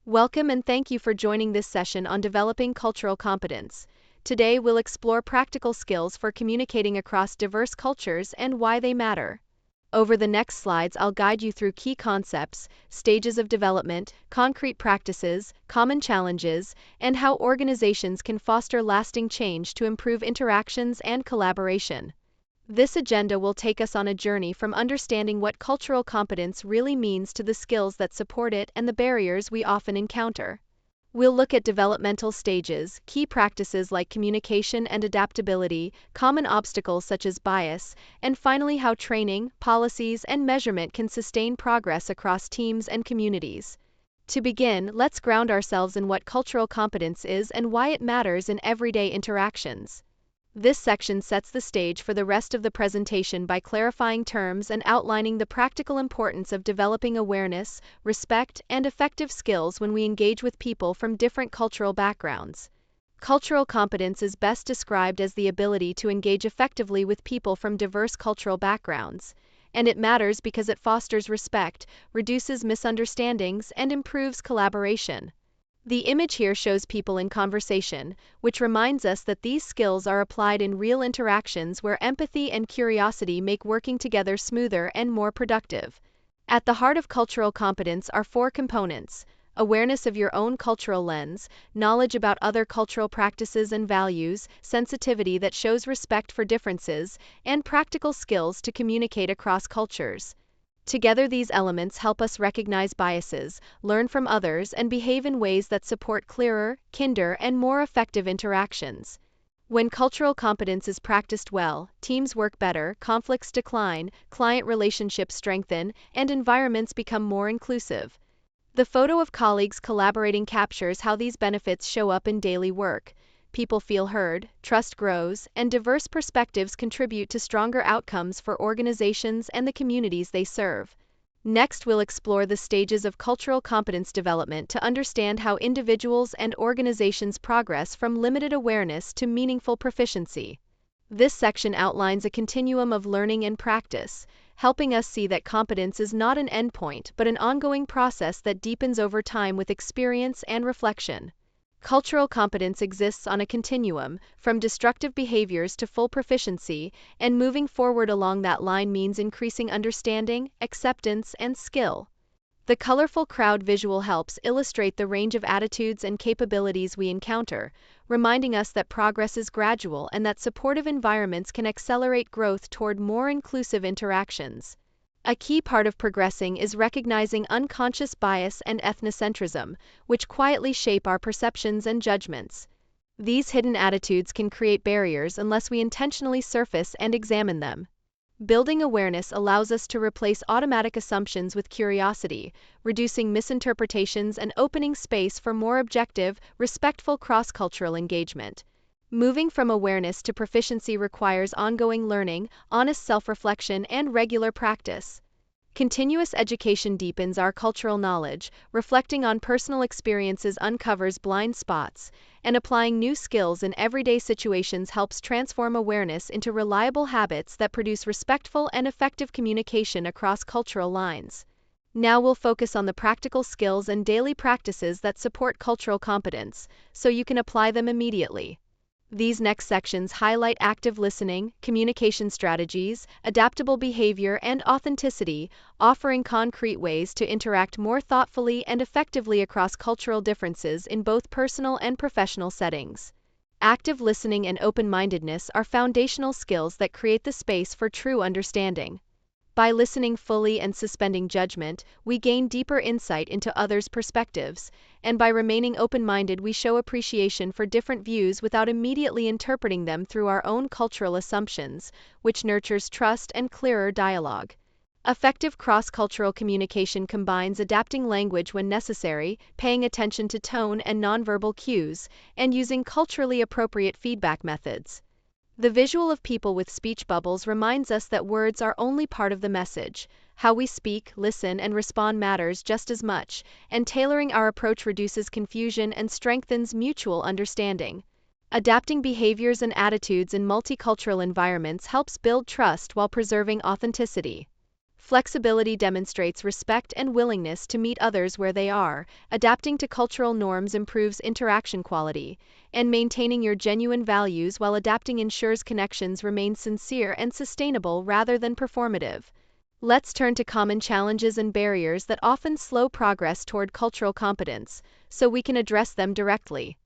Welcome and thank you for joining this session on developing cultural competence. Today we'll explore practical skills for communicating across diverse cultures and why they matter. Over the next slides, I'll guide you through key concepts, stages of development, concrete practices, common challenges, and how organizations can foster lasting change to improve interactions and collaboration. This agenda will take us on a journey from understanding what cultural competence really means to the skills that support it and the barriers we often encounter. We'll look at developmental stages, key practices like communication and adaptability, common obstacles such as bias, and finally how training, policies, and measurement can sustain progress across teams and communities. To begin, let's ground ourselves in what cultural competence is and why it matters in everyday interactions. This section sets the stage for the rest of the presentation by clarifying terms and outlining the practical importance of developing awareness, respect, and effective skills when we engage with people from different cultural backgrounds. Cultural competence is best described as the ability to engage effectively with people from diverse cultural backgrounds, and it matters because it fosters respect, reduces misunderstandings, and improves collaboration. The image here shows people in conversation, which reminds us that these skills are applied in real interactions where empathy and curiosity make working together smoother and more productive. At the heart of cultural competence are four components: awareness of your own cultural lens, knowledge about other cultural practices and values, sensitivity that shows respect for differences, and practical skills to communicate across cultures. Together, these elements help us recognize biases, learn from others, and behave in ways that support clearer, kinder, and more effective interactions. When cultural competence is practiced well, teams work better, conflicts decline, client relationships strengthen, and environments become more inclusive. The photo of colleagues collaborating captures how these benefits show up in daily work. People feel heard, trust grows, and diverse perspectives contribute to stronger outcomes for organizations and the communities they serve. Next, we'll explore the stages of cultural competence development to understand how individuals and organizations progress from limited awareness to meaningful proficiency. This section outlines a continuum of learning and practice, helping us see that competence is not an endpoint but an ongoing process that deepens over time with experience and reflection. Cultural competence exists on a continuum, from destructive behaviors to full proficiency, and moving forward along that line means increasing understanding, acceptance, and skill. The colorful crowd visual helps illustrate the range of attitudes and capabilities we encounter, reminding us that progress is gradual and that supportive environments can accelerate growth toward more inclusive interactions. A key part of progressing is recognizing unconscious bias and ethnocentrism, which quietly shape our perceptions and judgments. These hidden attitudes can create barriers unless we intentionally surface and examine them. Building awareness allows us to replace automatic assumptions with curiosity, reducing misinterpretations and opening space for more objective, respectful cross-cultural engagement. Moving from awareness to proficiency requires ongoing learning, honest self-reflection, and regular practice. Continuous education deepens our cultural knowledge, reflecting on personal experiences uncovers blind spots, and applying new skills in everyday situations helps transform awareness into reliable habits that produce respectful and effective communication across cultural lines. Now we'll focus on the practical skills and daily practices that support cultural competence, so you can apply them immediately. These next sections highlight active listening, communication strategies, adaptable behavior, and authenticity, offering concrete ways to interact more thoughtfully and effectively across cultural differences in both personal and professional settings. Active listening and open-mindedness are foundational skills that create the space for true understanding. By listening fully and suspending judgment, we gain deeper insight into others' perspectives, and by remaining open-minded, we show appreciation for different views without immediately interpreting them through our own cultural assumptions, which nurtures trust and clearer dialogue. Effective cross-cultural communication combines adapting language when necessary, paying attention to tone and nonverbal cues, and using culturally appropriate feedback methods. The visual of people with speech bubbles reminds us that words are only part of the message. How we speak, listen, and respond matters just as much, and tailoring our approach reduces confusion and strengthens mutual understanding. Adapting behaviors and attitudes in multicultural environments helps build trust while preserving authenticity. Flexibility demonstrates respect and willingness to meet others where they are. Adapting to cultural norms improves interaction quality, and maintaining your genuine values while adapting ensures connections remain sincere and sustainable rather than performative. Let's turn to common challenges and barriers that often slow progress toward cultural competence, so we can address them directly.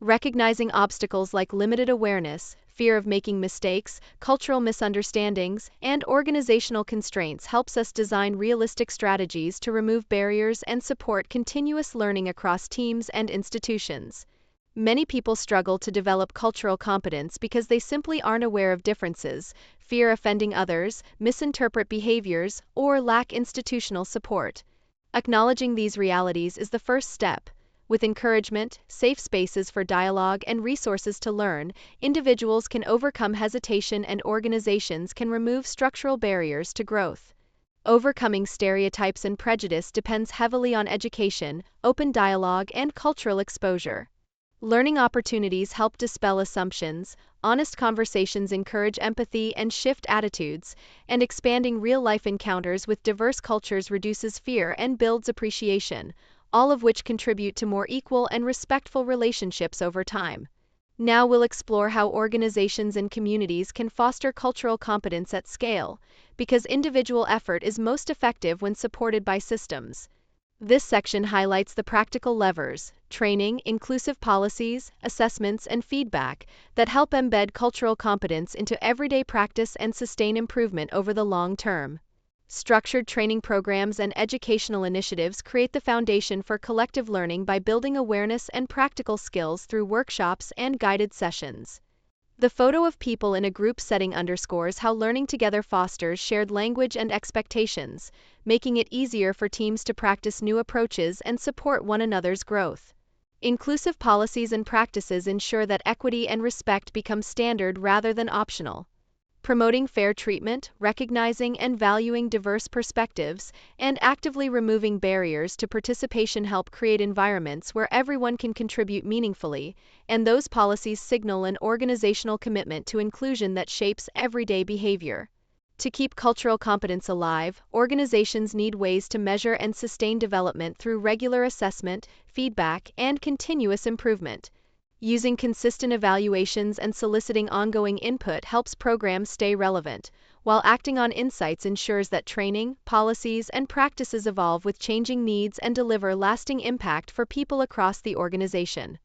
Recognizing obstacles like limited awareness, fear of making mistakes, cultural misunderstandings, and organizational constraints helps us design realistic strategies to remove barriers and support continuous learning across teams and institutions. Many people struggle to develop cultural competence because they simply aren't aware of differences, fear offending others, misinterpret behaviors, or lack institutional support. Acknowledging these realities is the first step. With encouragement, safe spaces for dialogue, and resources to learn, individuals can overcome hesitation and organizations can remove structural barriers to growth. Overcoming stereotypes and prejudice depends heavily on education, open dialogue, and cultural exposure. Learning opportunities help dispel assumptions, honest conversations encourage empathy and shift attitudes, and expanding real-life encounters with diverse cultures reduces fear and builds appreciation, all of which contribute to more equal and respectful relationships over time. Now we'll explore how organizations and communities can foster cultural competence at scale, because individual effort is most effective when supported by systems. This section highlights the practical levers, training, inclusive policies, assessments, and feedback that help embed cultural competence into everyday practice and sustain improvement over the long term. Structured training programs and educational initiatives create the foundation for collective learning by building awareness and practical skills through workshops and guided sessions. The photo of people in a group setting underscores how learning together fosters shared language and expectations, making it easier for teams to practice new approaches and support one another's growth. Inclusive policies and practices ensure that equity and respect become standard rather than optional. Promoting fair treatment, recognizing and valuing diverse perspectives, and actively removing barriers to participation help create environments where everyone can contribute meaningfully, and those policies signal an organizational commitment to inclusion that shapes everyday behavior. To keep cultural competence alive, organizations need ways to measure and sustain development through regular assessment, feedback, and continuous improvement. Using consistent evaluations and soliciting ongoing input helps programs stay relevant, while acting on insights ensures that training, policies, and practices evolve with changing needs and deliver lasting impact for people across the organization.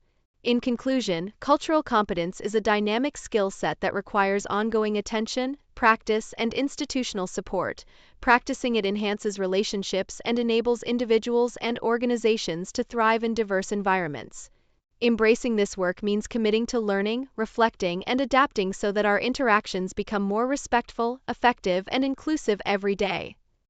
In conclusion, cultural competence is a dynamic skill set that requires ongoing attention, practice, and institutional support. Practicing it enhances relationships and enables individuals and organizations to thrive in diverse environments. Embracing this work means committing to learning, reflecting, and adapting so that our interactions become more respectful, effective, and inclusive every day.